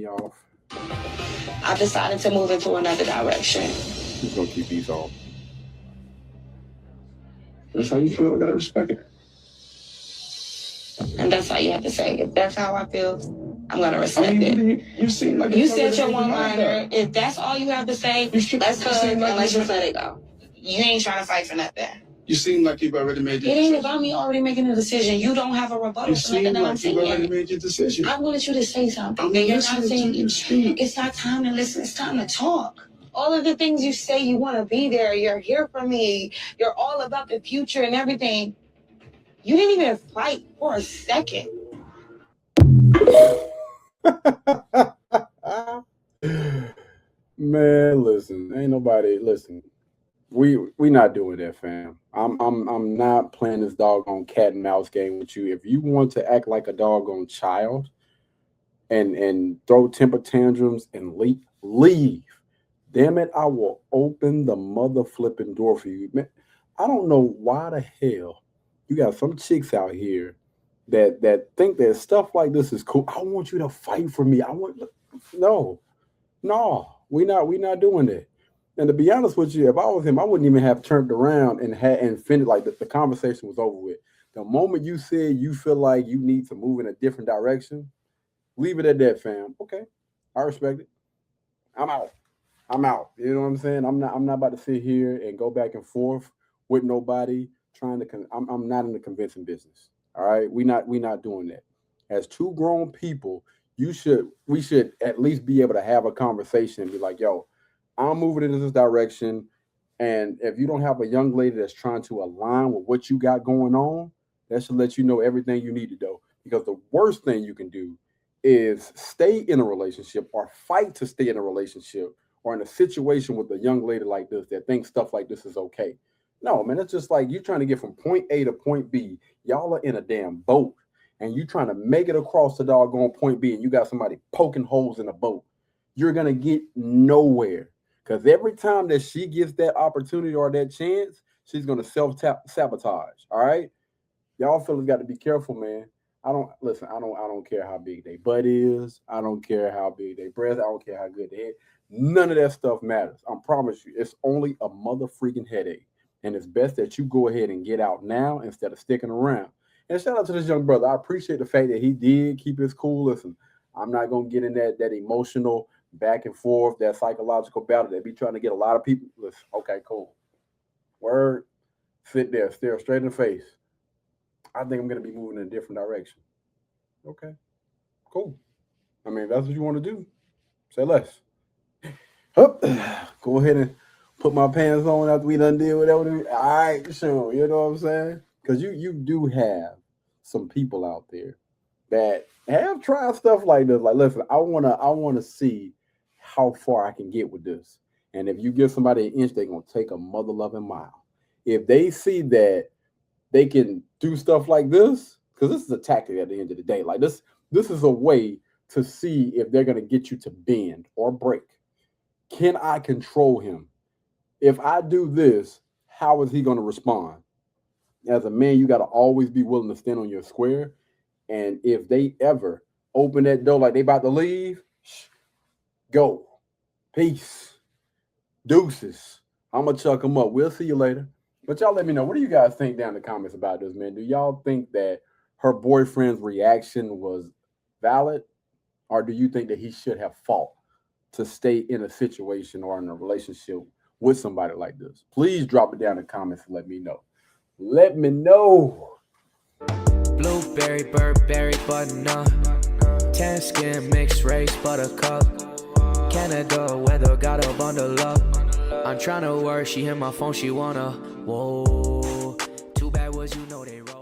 me off. I decided to move into another direction. Who's gonna keep these off? That's how you feel. I gotta respect it. And that's how you have to say. If that's how I feel, I'm gonna respect it. You seem like you said your one-liner. If that's all you have to say, let's cook and let's just let it go. You ain't trying to fight for nothing. You seem like you've already made your decision. It ain't decision. about me already making a decision. You don't have a rebuttal for nothing that I'm saying. You already made your decision. I wanted you to say something. You're not saying you speak. It's not time to listen. It's time to talk. All of the things you say, you want to be there. You're here for me. You're all about the future and everything. You didn't even fight for a second. Man, listen, ain't nobody listen. We not doing that, fam. I'm not playing this doggone cat and mouse game with you. If you want to act like a doggone child and throw temper tantrums and leave. Damn it, I will open the mother flipping door for you. Man, I don't know why the hell you got some chicks out here that think that stuff like this is cool. I want you to fight for me. No, we not doing that. And to be honest with you, if I was him, I wouldn't even have turned around and finished. Like the conversation was over with. The moment you said you feel like you need to move in a different direction, leave it at that, fam. Okay, I respect it. I'm out. You know what I'm saying? I'm not about to sit here and go back and forth with nobody trying to. I'm not in the convincing business. All right, we not doing that. As two grown people, we should at least be able to have a conversation and be like, yo, I'm moving in this direction. And if you don't have a young lady that's trying to align with what you got going on, that should let you know everything you need to do. Because the worst thing you can do is stay in a relationship or fight to stay in a relationship or in a situation with a young lady like this that thinks stuff like this is okay. No, man, it's just like you're trying to get from point A to point B. Y'all are in a damn boat and you trying to make it across the doggone point B and you got somebody poking holes in the boat. You're going to get nowhere because every time that she gets that opportunity or that chance, she's going to self-sabotage. All right. Y'all fellas got to be careful, man. I don't care how big their butt is. I don't care how big their breasts. I don't care how good they head. None of that stuff matters. I promise you, it's only a mother freaking headache. And it's best that you go ahead and get out now instead of sticking around. And shout out to this young brother. I appreciate the fact that he did keep his cool. Listen, I'm not going to get in that emotional back and forth, that psychological battle that be trying to get a lot of people. Listen, okay, cool. Word, sit there, stare straight in the face. I think I'm going to be moving in a different direction. Okay, cool. I mean, if that's what you want to do, say less. Go ahead and put my pants on after we done deal with that. All right, sure. You know what I'm saying? Because you do have some people out there that have tried stuff like this. Like, listen, I wanna see how far I can get with this. And if you give somebody an inch, they're gonna take a mother loving mile. If they see that they can do stuff like this, because this is a tactic at the end of the day. Like this is a way to see if they're gonna get you to bend or break. Can I control him? If I do this, how is he going to respond? As a man, you got to always be willing to stand on your square. And if they ever open that door like they about to leave, go. Peace. Deuces. I'm going to chuck them up. We'll see you later. But y'all let me know. What do you guys think down in the comments about this, man? Do y'all think that her boyfriend's reaction was valid? Or do you think that he should have fought to stay in a situation or in a relationship with somebody like this? Please drop it down in the comments and let me know. Let me know. Blueberry, Burberry, button-up, tan skin, mixed race, buttercup, Canada weather, got a bundle up. I'm trying to work, she hit my phone, she wanna, whoa, too bad was you know they wrong.